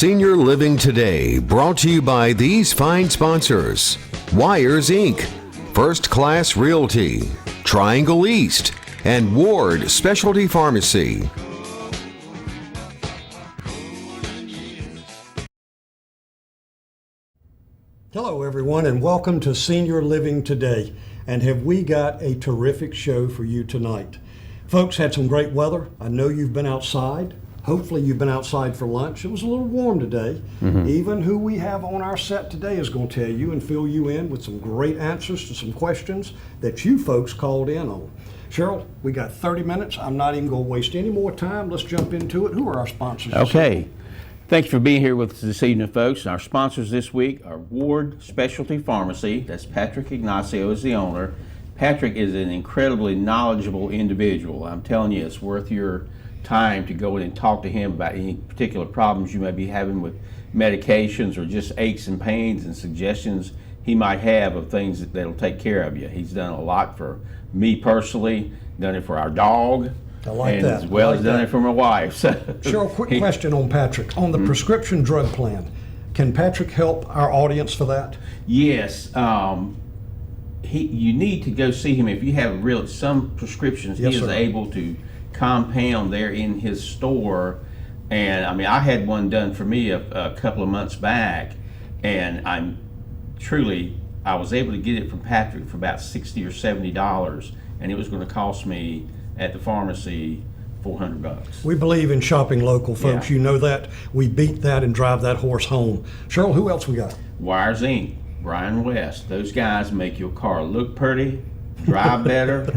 Senior Living Today, brought to you by these fine sponsors: Wires Inc., First Class Realty, Triangle East, and Ward Specialty Pharmacy. Hello everyone, and welcome to Senior Living Today. And have we got a terrific show for you tonight. Folks, had some great weather. I know you've been outside. Hopefully you've been outside for lunch. It was a little warm today. Even who we have on our set today is going to tell you and fill you in with some great answers to some questions that you folks called in on. Cheryl, we got 30 minutes. I'm not even going to waste any more time. Let's jump into it. Who are our sponsors? Okay. Thank you for being here with us this evening, folks. Our sponsors this week are Ward Specialty Pharmacy. That's Patrick Ignacio is the owner. Patrick is an incredibly knowledgeable individual. I'm telling you, it's worth your time to go in and talk to him about any particular problems you may be having with medications or just aches and pains and suggestions he might have of things that'll take care of you. He's done a lot for me personally, done it for our dog. I like and that. as well I like as done that. it for my wife. So Cheryl, quick question on Patrick. On the prescription drug plan, can Patrick help our audience for that? Yes, you need to go see him if you have some prescriptions. Yes, he is sir. able to compound there in his store, and I mean I had one done for me a couple of months back, and I was able to get it from Patrick for about $60 or $70, and it was going to cost me at the pharmacy $400. We believe in shopping local, folks. Yeah. You know that. We beat that and drive that horse home. Cheryl, who else we got? Wires Inc., Brian West. Those guys make your car look pretty, drive better,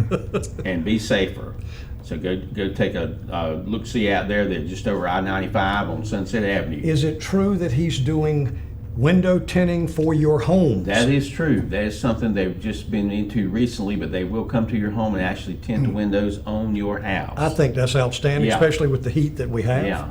and be safer. So go take a look-see out there. They're just over I-95 on Sunset Avenue. Is it true that he's doing window tinting for your homes? That is true. That is something they've just been into recently, but they will come to your home and actually tint the windows on your house. I think that's outstanding, Yeah. especially with the heat that we have. Yeah.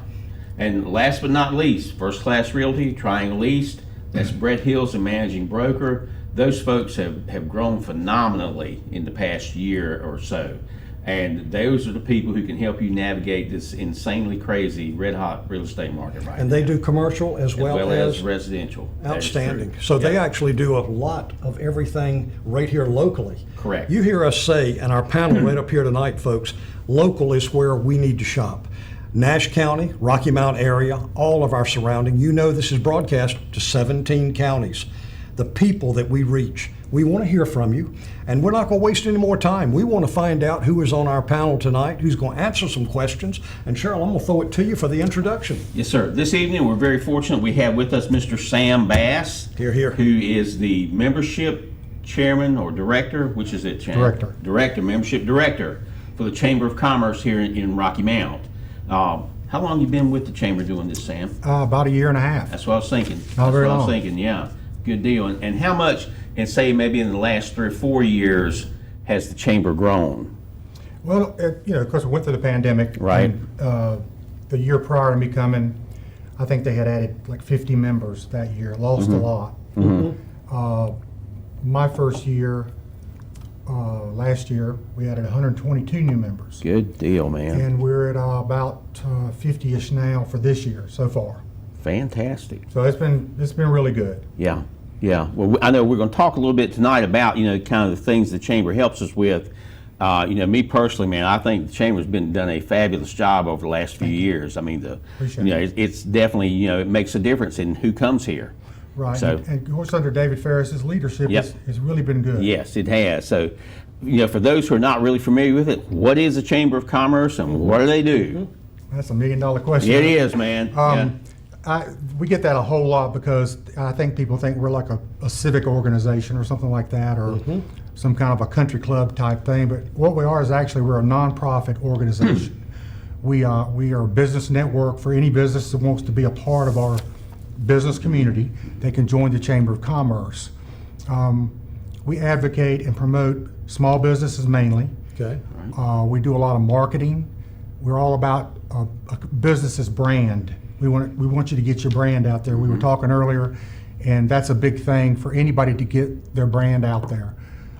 And last but not least, First Class Realty, Triangle East. That's Brett Hills, the managing broker. Those folks have grown phenomenally in the past year or so. And those are the people who can help you navigate this insanely crazy, red-hot real estate market right And now. they do commercial as well as residential. That is outstanding. true. So they Yeah. actually do a lot of everything right here locally. Correct. You hear us say, and our panel right up here tonight, folks, local is where we need to shop. Nash County, Rocky Mount area, all of our surrounding. You know this is broadcast to 17 counties. The people that we reach. We want to hear from you, and we're not going to waste any more time. We want to find out who is on our panel tonight, who's going to answer some questions. And Cheryl, I'm going to throw it to you for the introduction. Yes, sir. This evening, we're very fortunate. We have with us Mr. Sam Bass. Here, here. Who is the membership chairman or director, which is it, Chairman? Membership director for the Chamber of Commerce here in Rocky Mount. How long you been with the Chamber doing this, Sam? About a year and a half. That's what I was thinking. Not very That's what I was long. thinking, yeah. Good deal. And how much, and say maybe in the last 3 or 4 years, has the Chamber grown? Well, of course, we went through the pandemic. Right. And, the year prior to me coming, I think they had added like 50 members that year, lost a lot. My first year, last year, we added 122 new members. Good deal, man. And we're at about 50-ish now for this year so far. Fantastic. So it's been really good. Yeah, yeah. Well, I know we're going to talk a little bit tonight about, kind of the things the Chamber helps us with. Me personally, man, I think the Chamber's done a fabulous job over the last few years. I mean, Appreciate it's definitely, it makes a difference in who comes here. Right. So, and of course, under David Ferris's leadership, Yep. it's really been good. yes, it has. So, for those who are not really familiar with it, what is the Chamber of Commerce and what do they do? That's $1 million question. It is, man. Yeah. We get that a whole lot because I think people think we're like a civic organization or something like that, or some kind of a country club type thing. But what we are is actually we're a nonprofit organization. We are a business network for any business that wants to be a part of our business community. They can join the Chamber of Commerce. We advocate and promote small businesses mainly. Okay. We do a lot of marketing. We're all about a business's brand. We want you to get your brand out there. We were talking earlier, and that's a big thing for anybody to get their brand out there.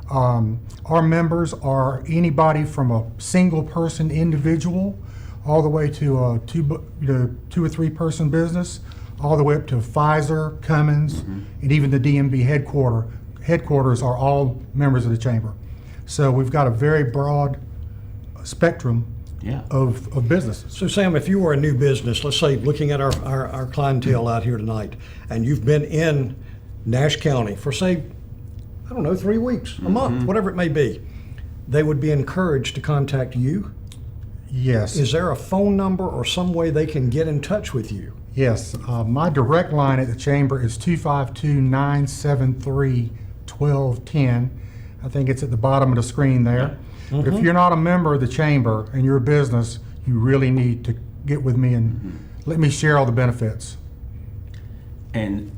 Our members are anybody from a single person individual all the way to a two or three person business, all the way up to Pfizer, Cummins, and even the DMV headquarters are all members of the chamber. So we've got a very broad spectrum Yeah. of businesses. So Sam, if you were a new business, let's say looking at our clientele out here tonight, and you've been in Nash County for say, I don't know, 3 weeks, a month, whatever it may be, they would be encouraged to contact you. Yes. Is there a phone number or some way they can get in touch with you? Yes, my direct line at the chamber is 252-973-1210. I think it's at the bottom of the screen there. But if you're not a member of the chamber and you're a business, you really need to get with me and let me share all the benefits. And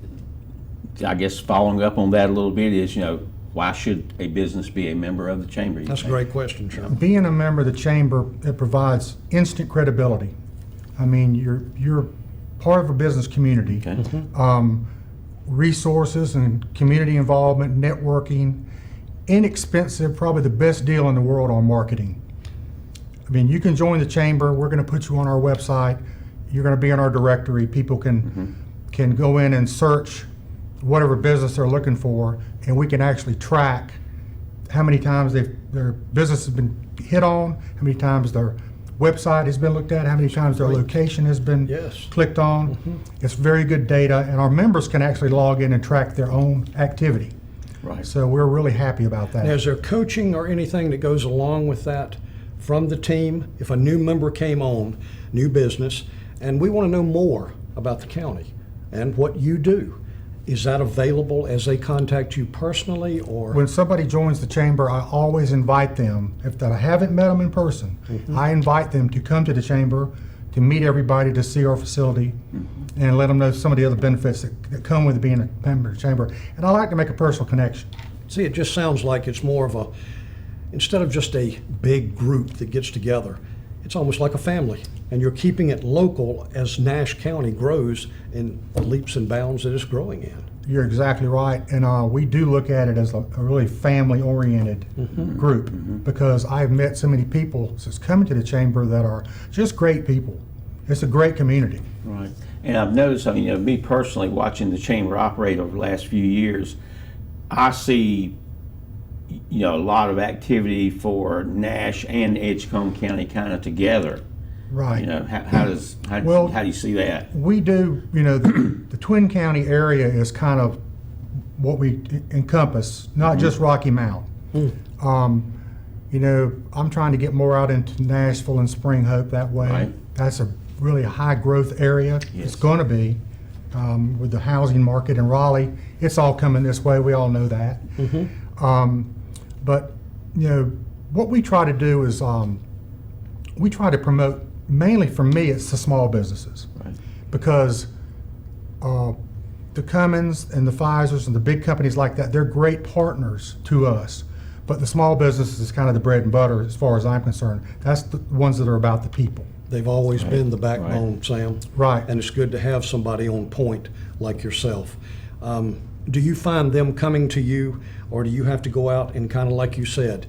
I guess following up on that a little bit is, why should a business be a member of the chamber? you That's a think? great question, Sean. Being a member of the chamber, it provides instant credibility. I mean, you're part of a business community. Okay. Resources and community involvement, networking, inexpensive, probably the best deal in the world on marketing. I mean, you can join the chamber. We're going to put you on our website. You're going to be in our directory. People can go in and search whatever business they're looking for, and we can actually track how many times their business has been hit on, how many times their website has been looked at, how many times their location has been Yes. clicked on. It's very good data, and our members can actually log in and track their own activity. Right. So we're really happy about that. Now, is there coaching or anything that goes along with that from the team? If a new member came on, new business, and we want to know more about the county and what you do, is that available as they contact you personally, or? When somebody joins the chamber, I always invite them, if I haven't met them in person, I invite them to come to the chamber, to meet everybody, to see our facility, and let them know some of the other benefits that come with being a member of the chamber. And I like to make a personal connection. See, it just sounds like it's more of instead of just a big group that gets together, it's almost like a family. And you're keeping it local as Nash County grows in the leaps and bounds that it's growing in. You're exactly right, and we do look at it as a really family-oriented group, because I've met so many people since coming to the chamber that are just great people. It's a great community. Right. And I've noticed, me personally, watching the chamber operate over the last few years, I see, a lot of activity for Nash and Edgecombe County kind of together. Right. How do you see that? We do, the Twin County area is kind of what we encompass, not just Rocky Mount. I'm trying to get more out into Nashville and Spring Hope that way. Right. That's a really high growth area. Yes. It's going to be with the housing market in Raleigh. It's all coming this way. We all know that. But what we try to do is we try to promote. Mainly for me, it's the small businesses, Right. because the Cummins and the Pfizers and the big companies like that, they're great partners to us. But the small business is kind of the bread and butter as far as I'm concerned. That's the ones that are about the people. They've always been the backbone, Sam. Right. And it's good to have somebody on point like yourself. Do you find them coming to you, or do you have to go out and kind of, like you said,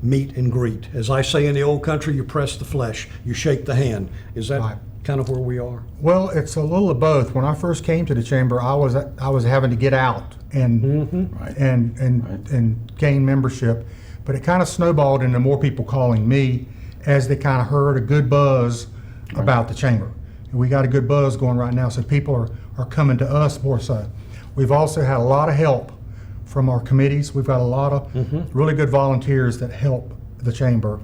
meet and greet? As I say in the old country, you press the flesh, you shake the hand. Is that Right. kind of where we are? Well, it's a little of both. When I first came to the chamber, I was having to get out and Right. and gain membership, but it kind of snowballed into more people calling me as they kind of heard a good buzz about the chamber. And we got a good buzz going right now, so people are coming to us more so. We've also had a lot of help from our committees. We've got a lot of really good volunteers that help the chamber.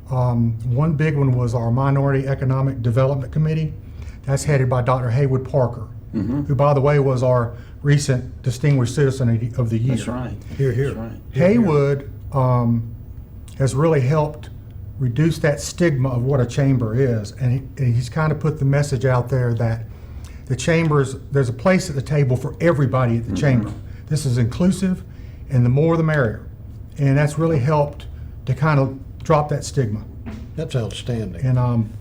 One big one was our Minority Economic Development Committee. That's headed by Dr. Haywood Parker, who, by the way, was our recent Distinguished Citizen of the Year. That's right. Hear, hear. That's right. Haywood has really helped reduce that stigma of what a chamber is, and he's kind of put the message out there that the chambers, there's a place at the table for everybody at the chamber. This is inclusive, and the more the merrier. And that's really helped to kind of drop that stigma. That's outstanding. And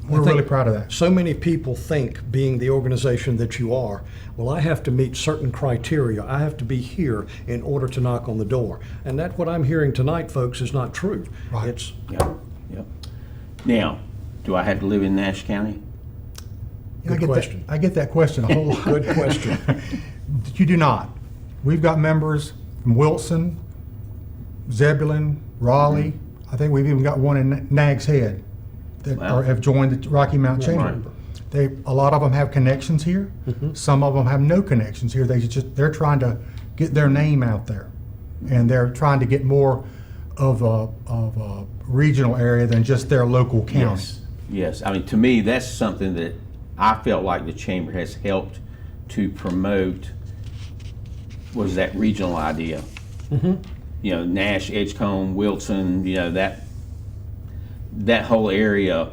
we're I think really proud of that. So many people think, being the organization that you are, well, I have to meet certain criteria. I have to be here in order to knock on the door. And that's what I'm hearing tonight, folks, is not true. Right. It's Yep. Now, do I have to live in Nash County? Good question. I get that question a whole lot. Good question. You do not. We've got members from Wilson, Zebulon, Raleigh. I think we've even got one in Nags Head that Wow. have joined the Rocky Mountain Chamber. A lot of them have connections here. Some of them have no connections here. They're trying to get their name out there, and they're trying to get more of a regional area than just their local county. Yes. I mean, to me, that's something that I felt like the chamber has helped to promote. Was that regional idea? You know, Nash, Edgecombe, Wilson. You know, that whole area.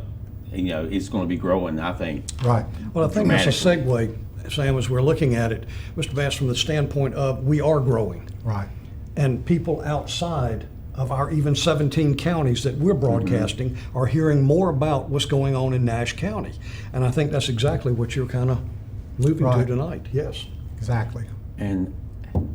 You know, is going to be growing, I think. Right. Well, I think that's a segue, Sam, as we're looking at it, Mr. Bass, from the standpoint of we are growing. Right. And people outside of our even 17 counties that we're broadcasting are hearing more about what's going on in Nash County. And I think that's exactly what you're kind of moving to Right. tonight. Yes. Exactly. And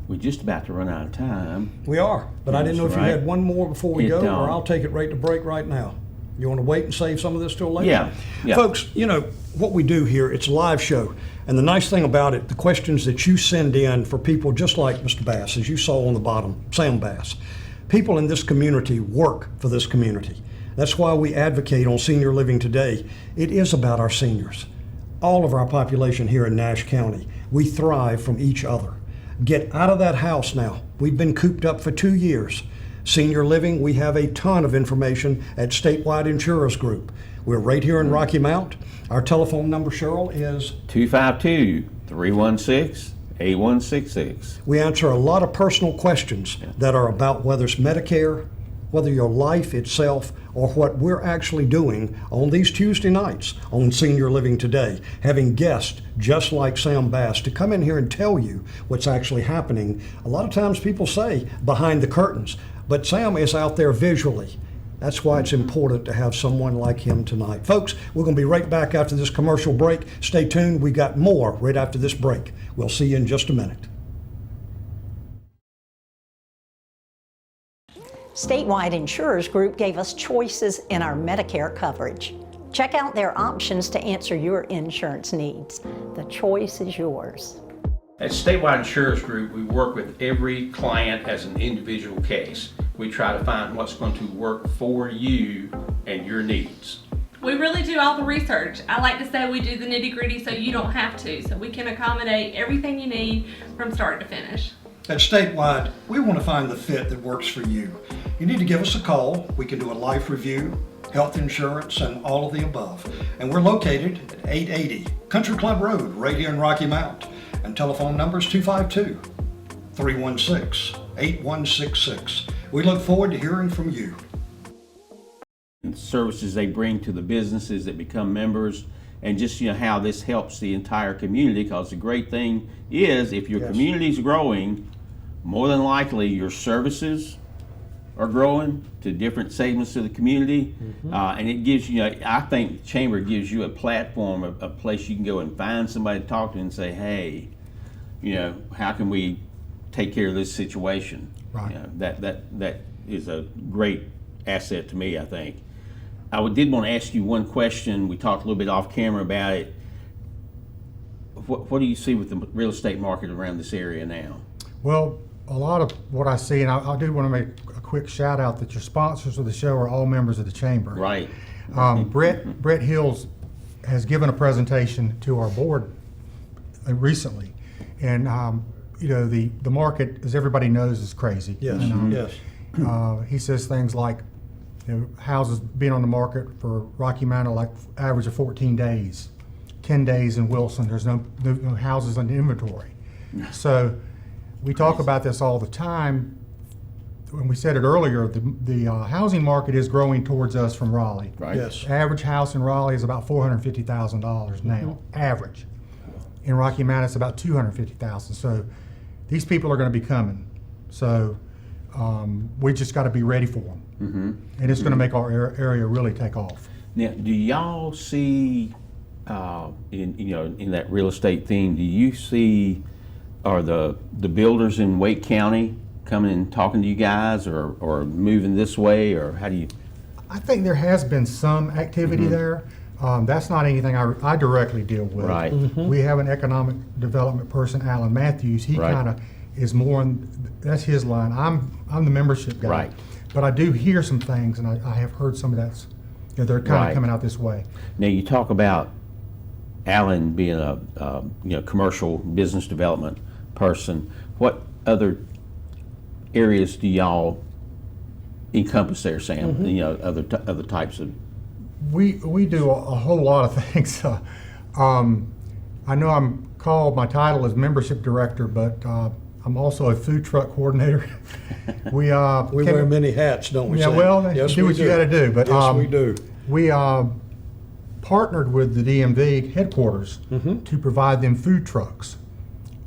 we're just about to run out of time. We are. But I didn't know if you Right. had one more before we It go, don't. or I'll take it right to break right now. You want to wait and save some of this till later? Yeah. Folks, you know, what we do here, it's a live show. And the nice thing about it, the questions that you send in for people just like Mr. Bass, as you saw on the bottom, Sam Bass, people in this community work for this community. That's why we advocate on Senior Living Today. It is about our seniors. All of our population here in Nash County, we thrive from each other. Get out of that house now. We've been cooped up for 2 years. Senior Living, we have a ton of information at Statewide Insurers Group. We're right here in Rocky Mount. Our telephone number, Cheryl, is 252-316-8166. we answer a lot of personal questions that are about whether it's Medicare, whether your life itself, or what we're actually doing on these Tuesday nights on Senior Living Today, having guests just like Sam Bass to come in here and tell you what's actually happening. A lot of times people say behind the curtains, but Sam is out there visually. That's why it's important to have someone like him tonight. Folks, we're going to be right back after this commercial break. Stay tuned. We got more right after this break. We'll see you in just a minute. Statewide Insurers Group gave us choices in our Medicare coverage. Check out their options to answer your insurance needs. The choice is yours. At Statewide Insurance Group, we work with every client as an individual case. We try to find what's going to work for you and your needs. We really do all the research. I like to say we do the nitty-gritty so you don't have to, so we can accommodate everything you need from start to finish. At Statewide, we want to find the fit that works for you. You need to give us a call. We can do a life review, health insurance, and all of the above. And we're located at 880 Country Club Road, right here in Rocky Mount. And telephone number is 252-316-8166. We look forward to hearing from you. The services they bring to the businesses that become members, and just how this helps the entire community. Because the great thing is, if your community's growing, more than likely your services are growing to different segments of the community, and it gives you. I think the chamber gives you a platform, a place you can go and find somebody to talk to and say, hey, how can we take care of this situation? Right. That is a great asset to me, I think. I did want to ask you one question. We talked a little bit off camera about it. What do you see with the real estate market around this area now? Well, a lot of what I see, and I do want to make a quick shout out that your sponsors of the show are all members of the chamber. Right. Brett Hills has given a presentation to our board recently, and the market, as everybody knows, is crazy. Yes, yes. He says things like, houses being on the market for Rocky Mountain like average of 14 days, 10 days in Wilson. There's no houses in the inventory. So we talk about this all the time. When we said it earlier, the housing market is growing towards us from Raleigh. Right. Yes. Average house in Raleigh is about $450,000 now, average. In Rocky Mountain, it's about $250,000. So these people are going to be coming. So we just got to be ready for them. And it's going to make our area really take off. Now, do y'all see in that real estate theme? Do you see are the builders in Wake County coming and talking to you guys, or moving this way, or how do you? I think there has been some activity there. That's not anything I directly deal with. Right. We have an economic development person, Alan Matthews. He Right. kind of is more on, that's his line. I'm the membership guy. Right. But I do hear some things, and I have heard some of that's, they're kind Right. of coming out this way. Now, you talk about Alan being a commercial business development person. What other areas do y'all encompass there, Sam? Other types of. We do a whole lot of things. I know I'm called, my title is membership director, but I'm also a food truck coordinator. We wear many hats, don't we? Yeah, Sam? well, Yes, do we what you got to do. But yes, we do. We partnered with the DMV headquarters to provide them food trucks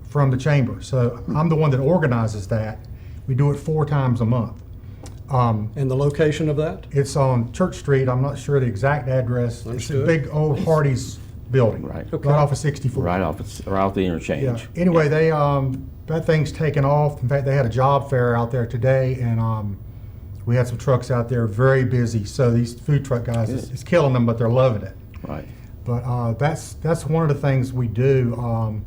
from the chamber. So I'm the one that organizes that. We do it 4 times a month. And the location of that? It's on Church Street. I'm not sure the exact address. Understood. It's a big old Hardee's building, Right. Okay. right off of 64. Right off the interchange. Yeah. Anyway, they that thing's taken off. In fact, they had a job fair out there today, and we had some trucks out there, very busy. So these food truck guys, it's killing them, but they're loving it. Right. But that's one of the things we do.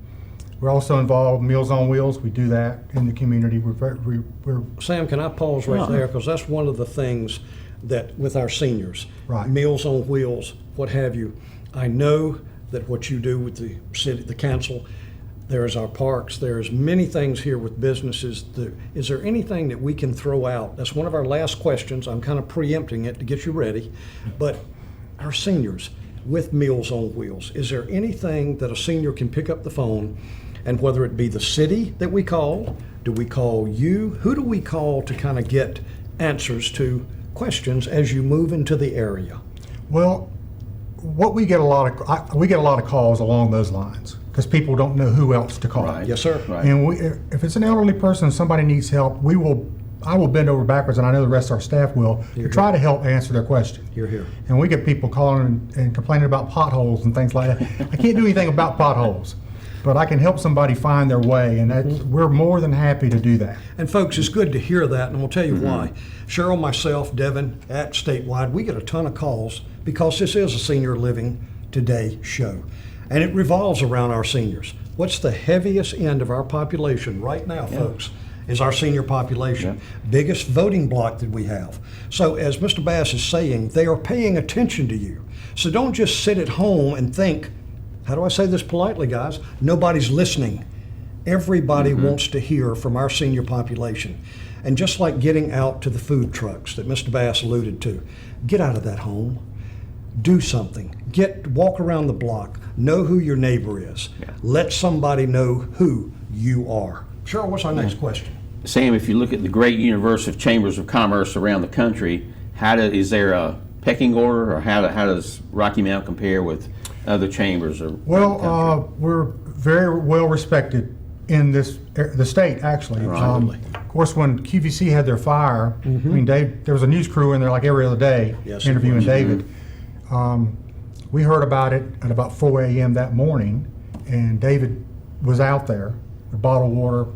We're also involved in Meals on Wheels. We do that in the community. We're Sam, can I pause right there? Because that's one of the things that with our seniors, Right. Meals on Wheels, what have you. I know that what you do with the city, the council, there's our parks, there's many things here with businesses. Is there anything that we can throw out? That's one of our last questions. I'm kind of preempting it to get you ready. But our seniors with Meals on Wheels, is there anything that a senior can pick up the phone, and whether it be the city that we call, do we call you? Who do we call to kind of get answers to questions as you move into the area? Well, what we get a lot of calls along those lines because people don't know who else to call. Right. Yes, sir. Right. And if it's an elderly person and somebody needs help, I will bend over backwards, and I know the rest of our staff will, to try to help answer their question. Hear, hear. And we get people calling and complaining about potholes and things like that. I can't do anything about potholes, but I can help somebody find their way, and we're more than happy to do that. And folks, it's good to hear that, and we'll tell you why. Cheryl, myself, Devin, at Statewide, we get a ton of calls because this is a Senior Living Today show, and it revolves around our seniors. What's the heaviest end of our population right now, folks, is our senior population. Biggest voting block that we have. So as Mr. Bass is saying, they are paying attention to you. So don't just sit at home and think, how do I say this politely, guys? Nobody's listening. Everybody wants to hear from our senior population. And just like getting out to the food trucks that Mr. Bass alluded to, get out of that home. Do something. Walk around the block. Know who your neighbor is. Let somebody know who you are. Cheryl, what's our next question? Sam, if you look at the great universe of chambers of commerce around the country, is there a pecking order, or how does Rocky Mount compare with other chambers? Well, we're very well respected in the state, actually. Of course, when QVC had their fire, I mean, there was a news crew in there like every other day interviewing David. We heard about it at about 4 a.m. that morning, and David was out there with bottled water,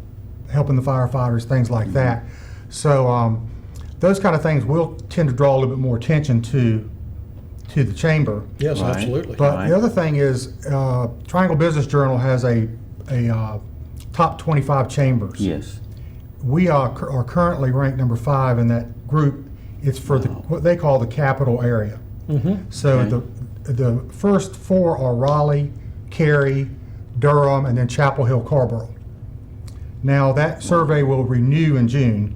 helping the firefighters, things like that. So those kind of things will tend to draw a little bit more attention to the chamber. Yes, Right. absolutely. But the other thing is, Triangle Business Journal has a top 25 chambers. Yes. We are currently ranked number 5 in that group. It's for what they call the capital area. So the first 4 are Raleigh, Cary, Durham, and then Chapel Hill, Carrboro. Now that survey will renew in June,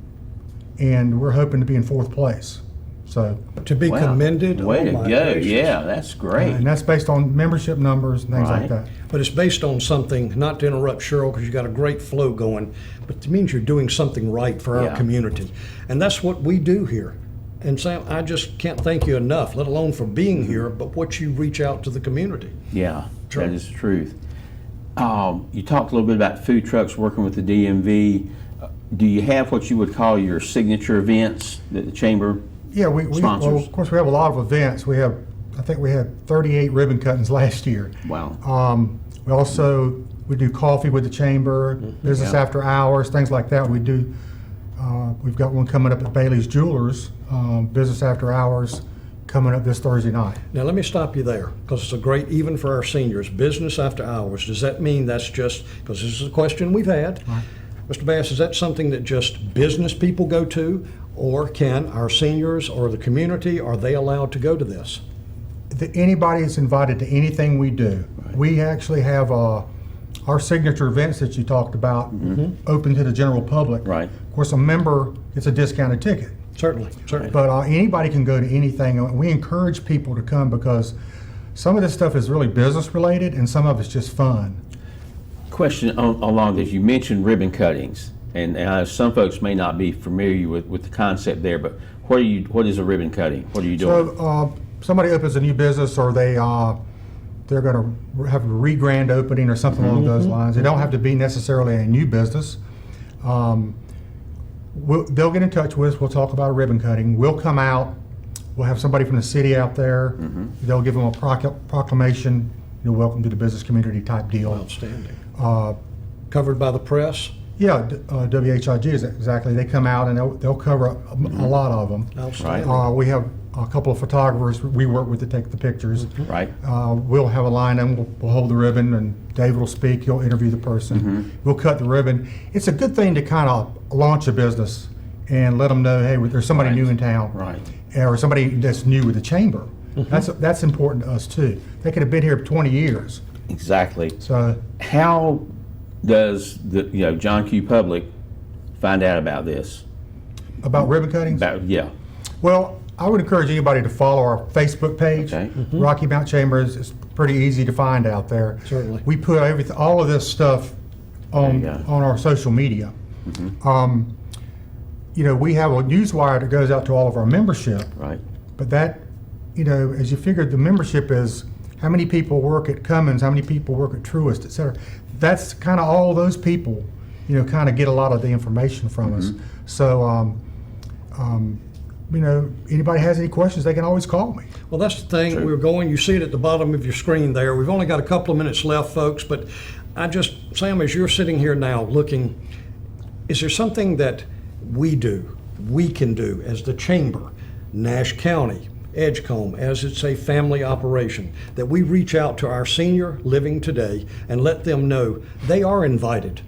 and we're hoping to be in 4th place. So, To be Wow. commended. Way oh to my go. gracious. Yeah, that's great. and that's based on membership numbers and things Right. like that. But it's based on something, not to interrupt Cheryl, because you got a great flow going, but it means you're doing something right for our Yeah. community. And that's what we do here. And Sam, I just can't thank you enough, let alone for being here, but what you reach out to the community. Yeah, Sure. that is the truth. You talked a little bit about food trucks working with the DMV. Do you have what you would call your signature events that the chamber Yeah, we sponsors? well, of course, we have a lot of events. I think we had 38 ribbon cuttings last year. Wow. We do coffee with the chamber, business after hours, things like that. We do. We've got one coming up at Bailey's Jewelers, business after hours. coming up this Thursday night. Now, let me stop you there, because it's a great, even for our seniors, business after hours. Does that mean that's just, because this is a question we've had, Mr. Bass, is that something that just business people go to, or can our seniors or the community, are they allowed to go to this? Anybody is invited to anything we do. We actually have our signature events that you talked about open to the general public. Right. Of course, a member gets a discounted ticket. Certainly, certainly. But anybody can go to anything. We encourage people to come because some of this stuff is really business related and some of it's just fun. Question along this, you mentioned ribbon cuttings, and some folks may not be familiar with the concept there, but what is a ribbon cutting? What are you doing? So somebody opens a new business, or they're going to have a re-grand opening or something along those lines. They don't have to be necessarily a new business. They'll get in touch with us. We'll talk about a ribbon cutting. We'll come out. We'll have somebody from the city out there. They'll give them a proclamation, welcome to the business community type deal. Outstanding. Covered by the press? Yeah, WHIG is exactly. They come out and they'll cover a lot of them. Outstanding. We have a couple of photographers we work with to take the pictures. Right. We'll have a line and we'll hold the ribbon, and David will speak. He'll interview the person. We'll cut the ribbon. It's a good thing to kind of launch a business and let them know, hey, there's somebody new in town, Right. or somebody that's new with the chamber. That's important to us too. They could have been here 20 years. Exactly. So How does the John Q. Public find out about this? about ribbon cuttings. Yeah. Well, I would encourage anybody to follow our Facebook page. Okay. Rocky Mount Chamber is pretty easy to find out there. Certainly. We put all of this stuff on There you go. our social media. We have a newswire that goes out to all of our membership, Right. but that, as you figured, the membership is how many people work at Cummins, how many people work at Truist, et cetera. That's kind of all those people, kind of get a lot of the information from us. So, anybody has any questions, they can always call me. Well, that's the thing. We're going, you see it at the bottom of your screen there. We've only got a couple of minutes left, folks, but Sam, as you're sitting here now looking, is there something that we can do as the chamber, Nash County, Edgecombe, as it's a family operation, that we reach out to our senior living today and let them know they are invited.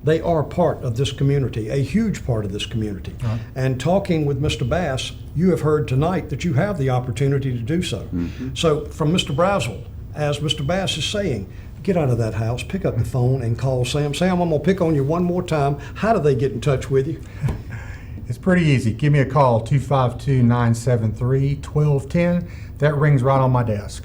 They are part of this community, a huge part of this community. And talking with Mr. Bass, you have heard tonight that you have the opportunity to do so. So from Mr. Brazel, as Mr. Bass is saying, get out of that house, pick up the phone and call Sam. Sam, I'm gonna pick on you one more time. How do they get in touch with you? It's pretty easy. Give me a call, 252-973-1210. That rings right on my desk.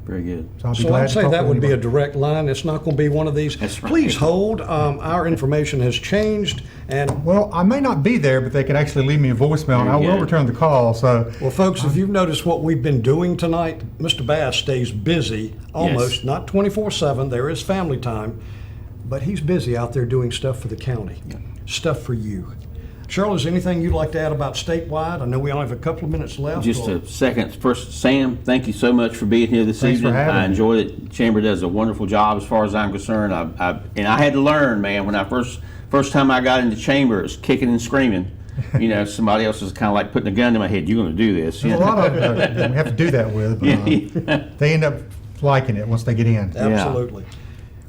Very good. So I'll be So glad I'd to say talk that with would be a anybody. direct line. It's not going to be one of these. That's right. Please hold. Our information has changed. And, Well, I may not be there, but they can actually leave me a voicemail, and I There you will go. return the call. So well, folks, if you've noticed what we've been doing tonight, Mr. Bass stays busy almost, not 24/7. There is family time, but he's busy out there doing stuff for the county, stuff for you. Cheryl, is there anything you'd like to add about statewide? I know we only have a couple of minutes left. Just or- a second. First, Sam, thank you so much for being here this Thanks for evening. having I me. enjoy it. Chamber does a wonderful job as far as I'm concerned. And I had to learn, man, when I first time I got into chamber, it was kicking and screaming. Somebody else was kind of like putting a gun to my head. You're going to do this. there's a lot of it that we have to do that with, but they end up liking it once they get in. Absolutely.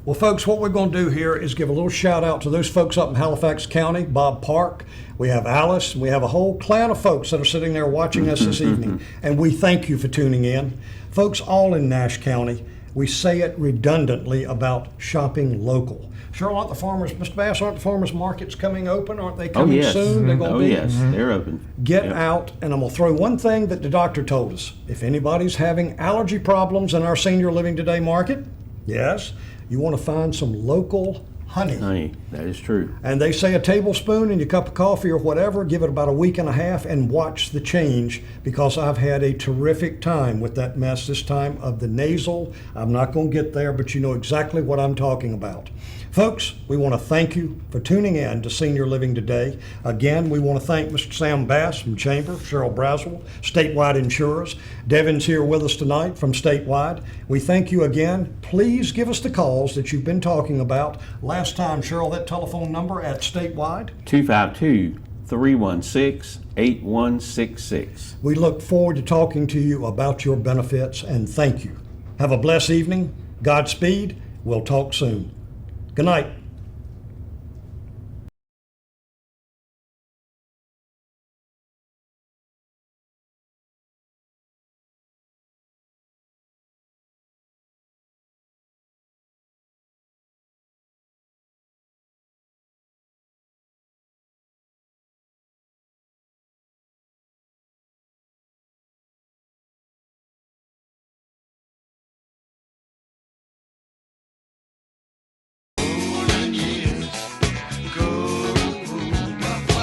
Well, folks, what we're going to do here is give a little shout out to those folks up in Halifax County, Bob Park. We have Alice. We have a whole clan of folks that are sitting there watching us this evening, and we thank you for tuning in. Folks all in Nash County, we say it redundantly about shopping local. Sure, aren't the farmers, Mr. Bass, aren't the farmers markets coming open? Aren't they Oh, coming yes. soon? They're going to Oh, be. yes. They're open. Get Yep. out, and I'm going to throw one thing that the doctor told us. If anybody's having allergy problems in our Senior Living Today market, yes, you want to find some local honey. Honey, that is true. And they say a tablespoon in your cup of coffee or whatever, give it about a week and a half and watch the change, because I've had a terrific time with that mess this time of the nasal. I'm not going to get there, but you know exactly what I'm talking about. Folks, we want to thank you for tuning in to Senior Living Today. Again, we want to thank Mr. Sam Bass from Chamber, Cheryl Brazel, Statewide Insurers. Devin's here with us tonight from Statewide. We thank you again. Please give us the calls that you've been talking about. Last time, Cheryl, that telephone number at Statewide? 316-816-8166. We look forward to talking to you about your benefits and thank you. Have a blessed evening. Godspeed. We'll talk soon. Good night.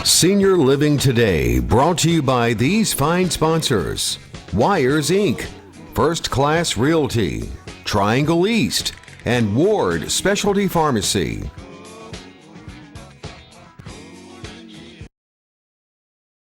Senior Living Today, brought to you by these fine sponsors: Wires Inc., First Class Realty, Triangle East, and Ward Specialty Pharmacy.